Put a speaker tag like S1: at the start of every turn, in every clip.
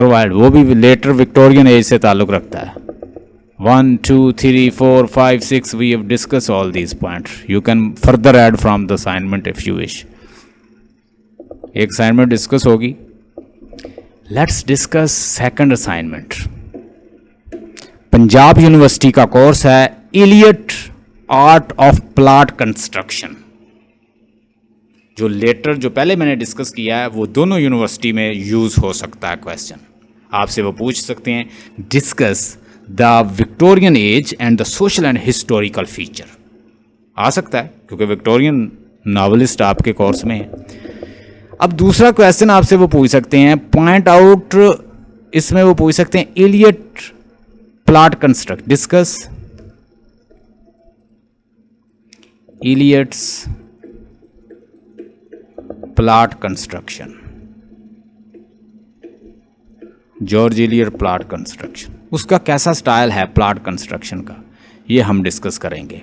S1: Provide, वो भी later Victorian age से ताल्लुक़ रखता है। 1 2 3 4 5 6 we have discuss all these point, you can further add from the assignment if you wish. एक असाइनमेंट डिस्कस होगी। Let's discuss second assignment. Punjab university का कोर्स है Eliot art of plot construction. जो letter जो पहले मैंने डिस्कस किया है वो दोनों यूनिवर्सिटी में यूज़ हो सकता है। क्वेश्चन आपसे वो पूछ सकते हैं, discuss the Victorian age and the social and historical feature. आ सकता है क्योंकि विक्टोरियन नॉवलिस्ट आपके कोर्स में है। अब दूसरा क्वेश्चन आपसे वो पूछ सकते हैं, पॉइंट आउट, इसमें वो पूछ सकते हैं Eliot plot construct, discuss Eliot's plot construction, George Eliot plot construction, उसका कैसा स्टाइल है प्लॉट कंस्ट्रक्शन का, ये हम डिस्कस करेंगे।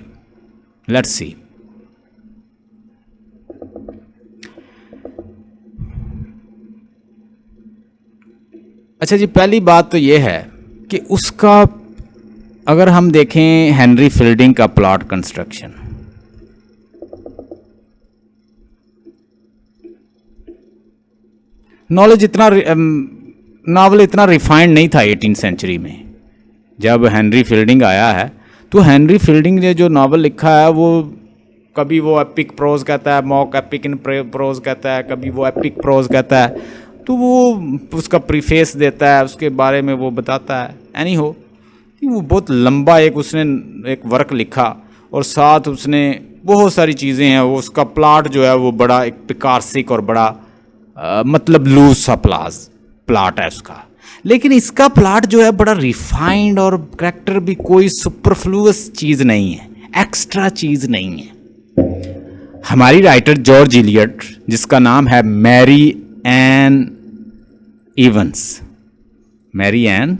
S1: Let's see. अच्छा जी, पहली बात तो ये है कि उसका अगर हम देखें हेनरी फील्डिंग का प्लॉट कंस्ट्रक्शन, नॉलेज इतना नावल इतना रिफाइंड नहीं था 18th सेंचुरी में जब हेनरी फील्डिंग आया है। तो हेनरी फील्डिंग ने जो नावल लिखा है वो कभी वो एपिक प्रोज कहता है, मॉक एपिक इन प्रोज कहता है, कभी वो एपिक प्रोज कहता है। तो वो उसका प्रीफेस देता है, उसके बारे में वो बताता है। एनी हो, वो बहुत लंबा एक उसने एक वर्क लिखा और साथ उसने बहुत सारी चीज़ें हैं। वो उसका प्लाट जो है वो बड़ा एक पिकारसिक और बड़ा मतलब लूज सा प्लाट है उसका। लेकिन इसका प्लाट जो है बड़ा रिफाइंड और करेक्टर भी कोई सुपरफ्लूअस चीज़ नहीं है, एक्स्ट्रा चीज़ नहीं है। हमारी राइटर जॉर्ज इलियट, जिसका नाम है Mary Ann Evans, Mary Ann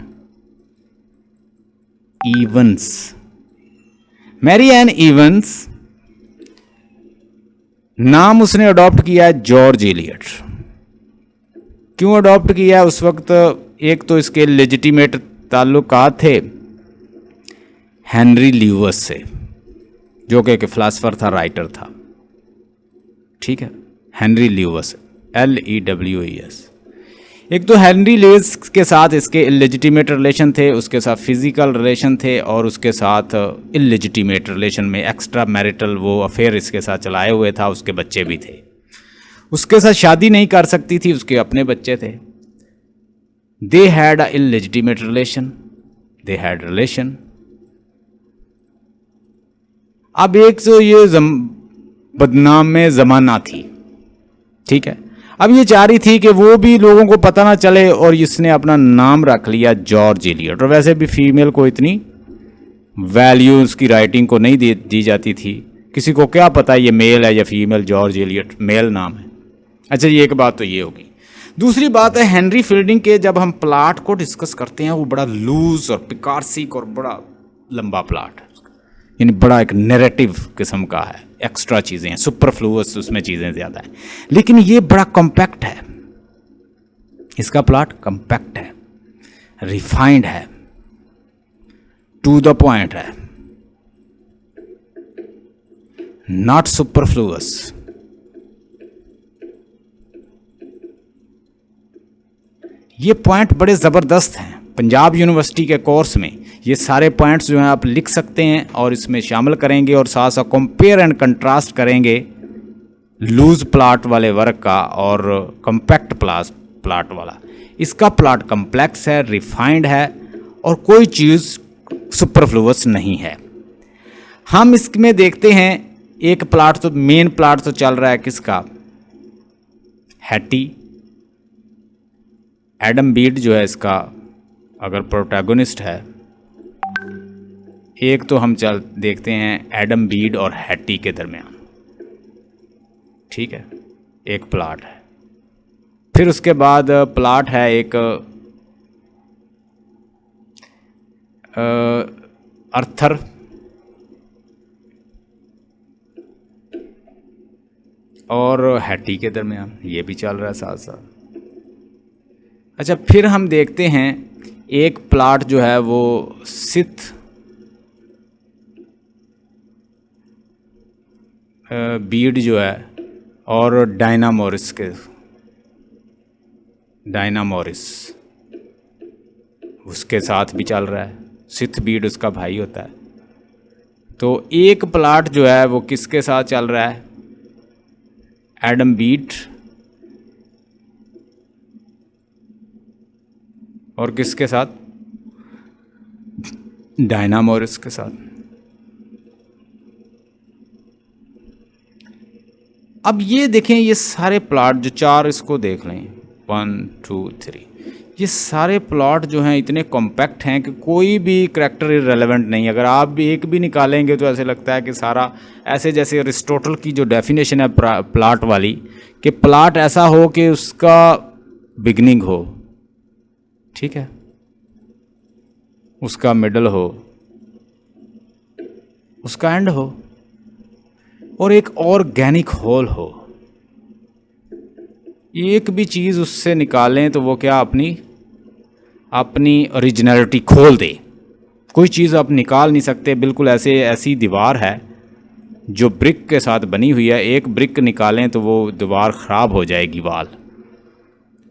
S1: Evans, Mary Ann Evans नाम उसने अडॉप्ट किया है जॉर्ज इलियट। क्यों अडॉप्ट किया? उस वक्त एक तो इसके लेजिटिमेट ताल्लुकात थे हेनरी ल्यूअस से, जो कि एक फिलासफर था, राइटर था। ठीक है, हेनरी ल्यूअस, LEWES। एक तो हेनरी ल्यूअस के साथ इसके इलेजिटिमेट रिलेशन थे, उसके साथ फिजिकल रिलेशन थे और उसके साथ इलेजिटिमेट रिलेशन में एक्स्ट्रा मैरिटल वो अफेयर इसके साथ चलाए हुए था। उसके बच्चे भी थे, उसके साथ शादी नहीं कर सकती थी, उसके अपने बच्चे थे। They had a illegitimate relation, they had relation. अब एक तो ये बदनाम में जमाना थी, ठीक है। अब ये चाह रही थी कि वो भी लोगों को पता ना चले और इसने अपना नाम रख लिया जॉर्ज इलियट। और वैसे भी फीमेल को इतनी वैल्यू उसकी राइटिंग को नहीं दी जाती थी, किसी को क्या पता ये मेल है या फीमेल। जॉर्ज इलियट मेल नाम है। अच्छा, ये एक बात तो ये होगी। दूसरी बात है, हेनरी फील्डिंग के जब हम प्लाट को डिस्कस करते हैं वो बड़ा लूज और पिकारसिक और बड़ा लंबा प्लाट है, यानी बड़ा एक नैरेटिव किस्म का है, एक्स्ट्रा चीज़ें हैं, सुपरफ्लूअस उसमें चीज़ें ज़्यादा हैं। लेकिन ये बड़ा कॉम्पैक्ट है, इसका प्लाट कॉम्पैक्ट है, रिफाइंड है, टू द पॉइंट है, नॉट सुपरफ्लूअस। ये पॉइंट बड़े ज़बरदस्त हैं। पंजाब यूनिवर्सिटी के कोर्स में ये सारे पॉइंट्स जो हैं आप लिख सकते हैं और इसमें शामिल करेंगे और साथ साथ कंपेयर एंड कंट्रास्ट करेंगे लूज प्लाट वाले वर्क का और कॉम्पैक्ट प्लाट वाला। इसका प्लाट कम्प्लेक्स है, रिफाइंड है और कोई चीज़ सुपरफ्लूअस नहीं है। हम इसमें देखते हैं एक प्लाट तो मेन प्लाट तो चल रहा है किसका, हैटी। एडम बीड जो है इसका अगर प्रोटैगोनिस्ट है। एक तो हम देखते हैं एडम बीड और हैटी के दरमियान, ठीक है, एक प्लाट है। फिर उसके बाद प्लाट है एक अर्थर, और हैटी के दरमियान, ये भी चल रहा है साथ साथ। अच्छा, फिर हम देखते हैं एक प्लॉट जो है वो सिथ बीड जो है और डायनामोरिस उसके साथ भी चल रहा है। सिथ बीड उसका भाई होता है। तो एक प्लॉट जो है वो किसके साथ चल रहा है? एडम बीट और किसके साथ? डायनामोरिस के साथ। अब ये देखें, ये सारे प्लॉट जो चार, इसको देख लें, 1 2 3, ये सारे प्लॉट जो हैं इतने कॉम्पैक्ट हैं कि कोई भी करैक्टर इररेलेवेंट नहीं। अगर आप भी एक भी निकालेंगे तो ऐसे लगता है कि सारा, ऐसे जैसे अरिस्टोटल की जो डेफिनेशन है प्लॉट वाली, कि प्लॉट ऐसा हो कि उसका बिगनिंग हो, ठीक है, उसका मिडल हो, उसका एंड हो, और एक ऑर्गेनिक होल हो। एक भी चीज़ उससे निकालें तो वो क्या अपनी ओरिजिनलिटी खोल दे। कोई चीज़ आप निकाल नहीं सकते। बिल्कुल ऐसी दीवार है जो ब्रिक के साथ बनी हुई है, एक ब्रिक निकालें तो वो दीवार ख़राब हो जाएगी, वाल।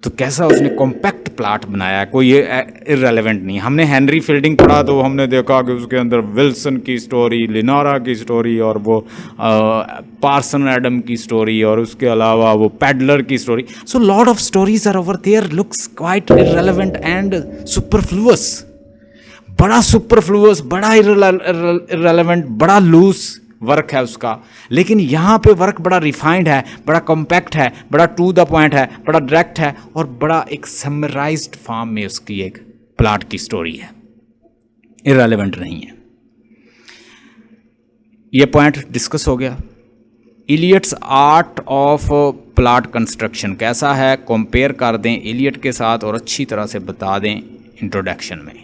S1: तो कैसा उसने कॉम्पैक्ट प्लॉट बनाया है, कोई इररेलेवेंट नहीं। हमने हेनरी फील्डिंग पढ़ा तो हमने देखा कि उसके अंदर विल्सन की स्टोरी, लिनारा की स्टोरी, और वो पार्सन एडम की स्टोरी, और उसके अलावा वो पैडलर की story. So lot of stories are over there looks quite irrelevant and superfluous. बड़ा सुपरफ्लुअस, बड़ा इररेलेवेंट, बड़ा लूज वर्क है उसका। लेकिन यहाँ पे वर्क बड़ा रिफाइंड है, बड़ा कॉम्पैक्ट है, बड़ा टू द पॉइंट है, बड़ा डायरेक्ट है, और बड़ा एक समराइज्ड फॉर्म में उसकी एक प्लॉट की स्टोरी है, इररेलेवेंट नहीं है। ये पॉइंट डिस्कस हो गया। Eliot's art of plot construction कैसा है, कंपेयर कर दें इलियट के साथ और अच्छी तरह से बता दें इंट्रोडक्शन में।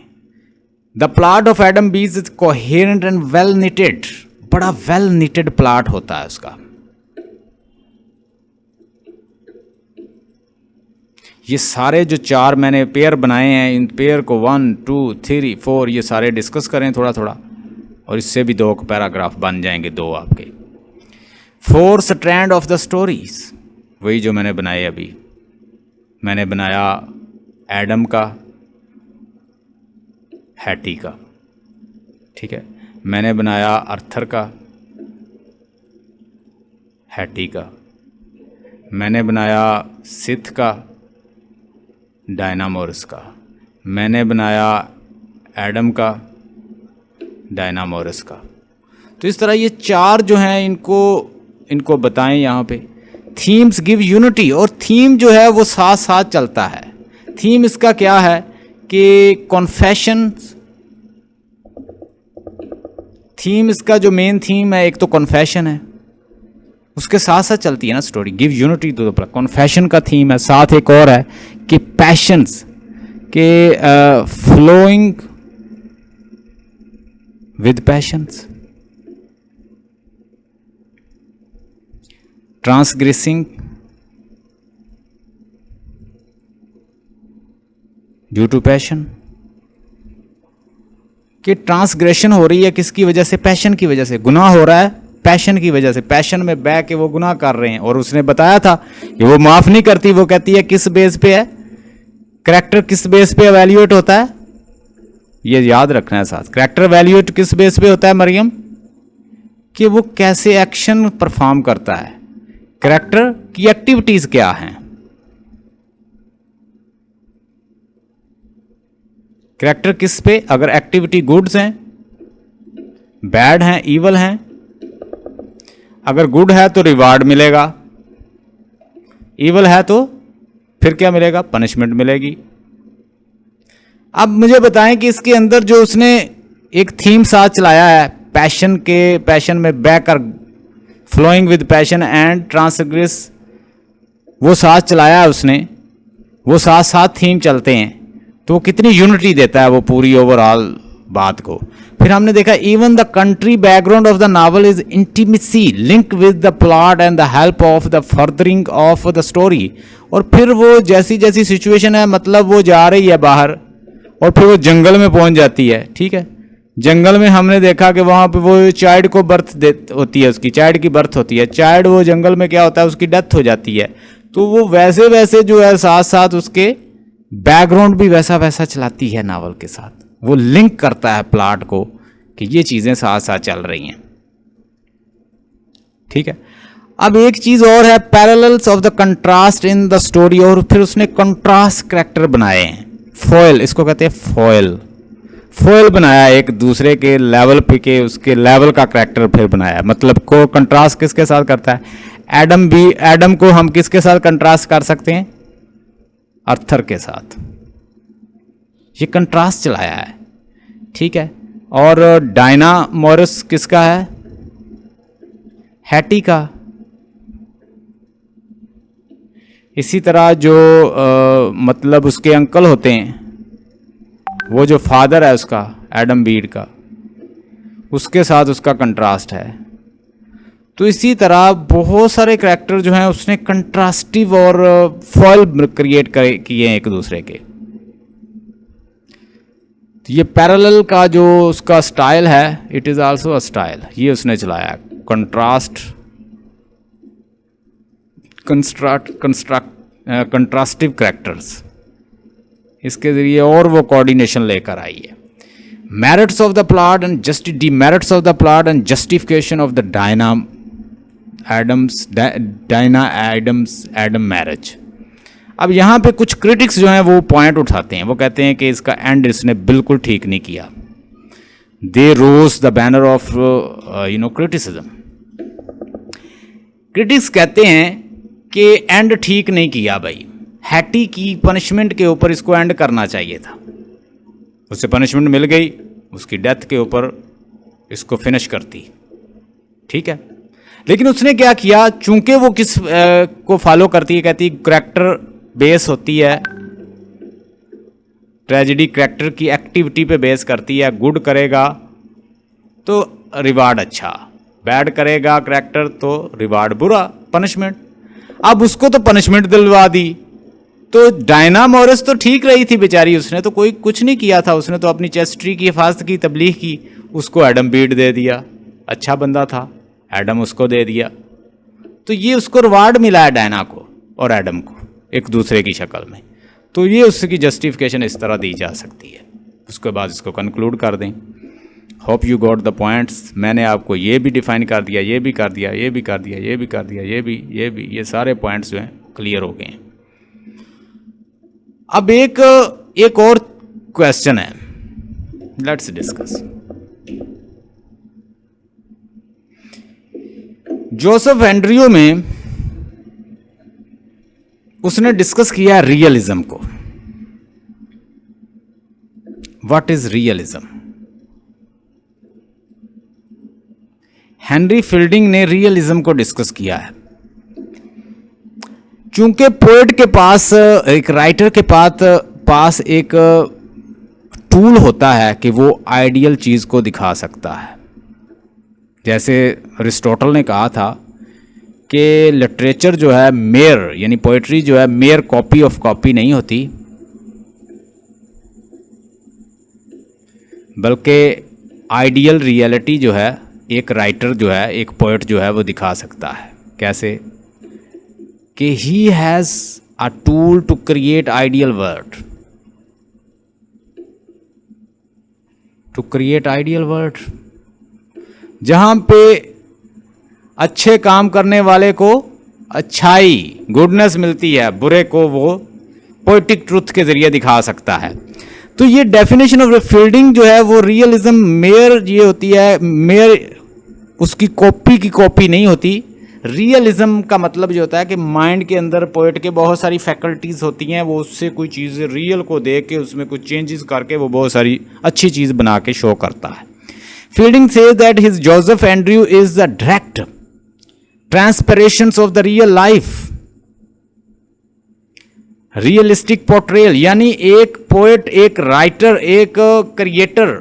S1: द प्लॉट ऑफ एडम बीज is coherent and well knitted. बड़ा वेल निटेड प्लॉट होता है उसका। ये सारे जो चार मैंने पेयर बनाए हैं, इन पेयर को 1 2 3 4 ये सारे डिस्कस करें थोड़ा थोड़ा, और इससे भी 2 पैराग्राफ बन जाएंगे, 2 आपके। 4 स्ट्रैंड ऑफ द स्टोरीज, वही जो मैंने बनाए अभी। मैंने बनाया एडम का, हैटी का, ठीक है। मैंने बनाया अर्थर का, हैटी का। मैंने बनाया सिथ का, डायनामोरिस का। मैंने बनाया एडम का, डायनामोरिस का। तो इस तरह ये 4 जो हैं इनको बताएं यहाँ पे। थीम्स गिव यूनिटी, और थीम जो है वो साथ साथ चलता है। थीम इसका क्या है कि कॉन्फेशन, थीम इसका जो मेन थीम है, एक तो कॉन्फेशन है, उसके साथ साथ चलती है ना story. Give unity to the, confession का थीम है, साथ एक और है कि पैशंस के flowing with passions, transgressing due to passion, कि ट्रांसग्रेशन हो रही है किसकी वजह से? पैशन की वजह से। गुनाह हो रहा है पैशन की वजह से, पैशन में बह के वो गुनाह कर रहे हैं। और उसने बताया था कि वो माफ नहीं करती। वो कहती है किस बेस पे है करैक्टर, किस बेस पे एवेल्युएट होता है, ये याद रखना है साथ। करैक्टर एवेल्युएट किस बेस पे होता है मरियम? कि वो कैसे एक्शन परफॉर्म करता है, करैक्टर की एक्टिविटीज क्या हैं। करैक्टर किस पे? अगर एक्टिविटी गुड्स हैं, बैड हैं, इवल हैं। अगर गुड है तो रिवार्ड मिलेगा, इवल है तो फिर क्या मिलेगा? पनिशमेंट मिलेगी। अब मुझे बताएं कि इसके अंदर जो उसने एक थीम साथ चलाया है, पैशन में बहकर, flowing with passion and transgress, वो साथ चलाया है उसने, वो साथ साथ थीम चलते हैं, तो कितनी यूनिटी देता है वो पूरी ओवरऑल बात को। फिर हमने देखा even the country background of the novel is intimacy link with the plot and the help of the furthering of the story. और फिर वो जैसी जैसी सिचुएशन है, मतलब वो जा रही है बाहर और फिर वो जंगल में पहुंच जाती है, ठीक है। जंगल में हमने देखा कि वहाँ पे वो चाइल्ड को बर्थ होती है, उसकी चाइल्ड की बर्थ होती है। चाइल्ड वो जंगल में क्या होता है, उसकी डेथ हो जाती है। तो वो वैसे वैसे जो है साथ साथ उसके बैकग्राउंड भी वैसा वैसा चलाती है नावल के साथ, वो लिंक करता है प्लॉट को कि ये चीज़ें साथ साथ चल रही हैं, ठीक है। अब एक चीज़ और है, parallels of the contrast in the story, और फिर उसने कंट्रास्ट कैरेक्टर बनाए हैं, फॉयल, इसको कहते हैं फॉयल। फॉयल बनाया एक दूसरे के लेवल पे के, उसके लेवल का कैरेक्टर फिर बनाया, मतलब को कंट्रास्ट किसके साथ करता है, एडम को हम किसके साथ कंट्रास्ट कर सकते हैं, अर्थर के साथ। ये कंट्रास्ट चलाया है, ठीक है। और डायना मॉरिस किसका है, हैटी का। इसी तरह जो मतलब उसके अंकल होते हैं, वो जो फादर है उसका, एडम बीड का, उसके साथ उसका कंट्रास्ट है। तो इसी तरह बहुत सारे करैक्टर जो हैं उसने कंट्रास्टिव और फॉयल क्रिएट किए हैं एक दूसरे के। तो ये पैरेलल का जो उसका स्टाइल है, it is also a style, ये उसने चलाया, कंट्रास्ट कंट्रास्टिव करैक्टर्स, इसके ज़रिए और वो कोऑर्डिनेशन लेकर आई है। Merits of the plot and demerits of the plot and justification of the Diana Adams Adam marriage. अब यहाँ पे कुछ क्रिटिक्स जो हैं वो पॉइंट उठाते हैं, वो कहते हैं कि इसका एंड इसने बिल्कुल ठीक नहीं किया। They rose the banner of criticism. Critics कहते हैं कि एंड ठीक नहीं किया भाई, हैटी की पनिशमेंट के ऊपर इसको एंड करना चाहिए था। उसे पनिशमेंट मिल गई, उसकी डेथ के ऊपर इसको फिनिश करती, ठीक है। लेकिन उसने क्या किया, चूंकि वो किस को फॉलो करती है, कहती है करैक्टर बेस होती है, ट्रेजेडी करैक्टर की एक्टिविटी पे बेस करती है। गुड करेगा तो रिवार्ड अच्छा, बैड करेगा करैक्टर तो रिवार्ड बुरा, पनिशमेंट। अब उसको तो पनिशमेंट दिलवा दी, तो डायना मॉरिस तो ठीक रही थी बेचारी, उसने तो कोई कुछ नहीं किया था, उसने तो अपनी चेस्ट्री की हिफाजत की, तबलीग की। उसको एडम बीड दे दिया, अच्छा बंदा था, एडम उसको दे दिया। तो ये उसको रिवार्ड मिला है डायना को और एडम को एक दूसरे की शक्ल में। तो ये उसकी जस्टिफिकेशन इस तरह दी जा सकती है। उसके बाद इसको कंक्लूड कर दें। Hope you got the points. मैंने आपको ये भी डिफाइन कर दिया, ये भी कर दिया, ये भी कर दिया, ये भी कर दिया, ये सारे पॉइंट्स जो हैं क्लियर हो गए हैं। अब एक और क्वेश्चन है, लेट्स डिस्कस। जोसेफ एंड्रयू में उसने डिस्कस किया रियलिज्म को। What is realism? Henry fielding ने रियलिज्म को डिस्कस किया है। चूंकि पोएट के पास, एक राइटर के पास एक टूल होता है कि वो आइडियल चीज़ को दिखा सकता है। जैसे अरिस्टोटल ने कहा था कि लिटरेचर जो है मेयर, यानी पोइट्री जो है मेयर कॉपी ऑफ कॉपी नहीं होती, बल्कि आइडियल रियलिटी जो है एक राइटर जो है, एक पोइट जो है वो दिखा सकता है। कैसे? कि he has a tool to create ideal world, to create ideal world, जहाँ पे अच्छे काम करने वाले को अच्छाई, गुडनेस मिलती है, बुरे को वो पोएटिक ट्रुथ के जरिए दिखा सकता है। तो ये डेफिनेशन ऑफ फील्डिंग जो है वो रियलिज्म मेयर ये होती है, मेयर उसकी कॉपी की कॉपी नहीं होती। रियलिज्म का मतलब जो होता है कि माइंड के अंदर पोएट के बहुत सारी फैकल्टीज़ होती हैं, वो उससे कोई चीज़ रियल को देख के उसमें कुछ चेंजेस करके वो बहुत सारी अच्छी चीज़ बना के शो करता है। Fielding says that his Joseph Andrew is the direct transpirations of the real life, realistic portrayal. यानी एक पोएट, एक राइटर, एक क्रिएटर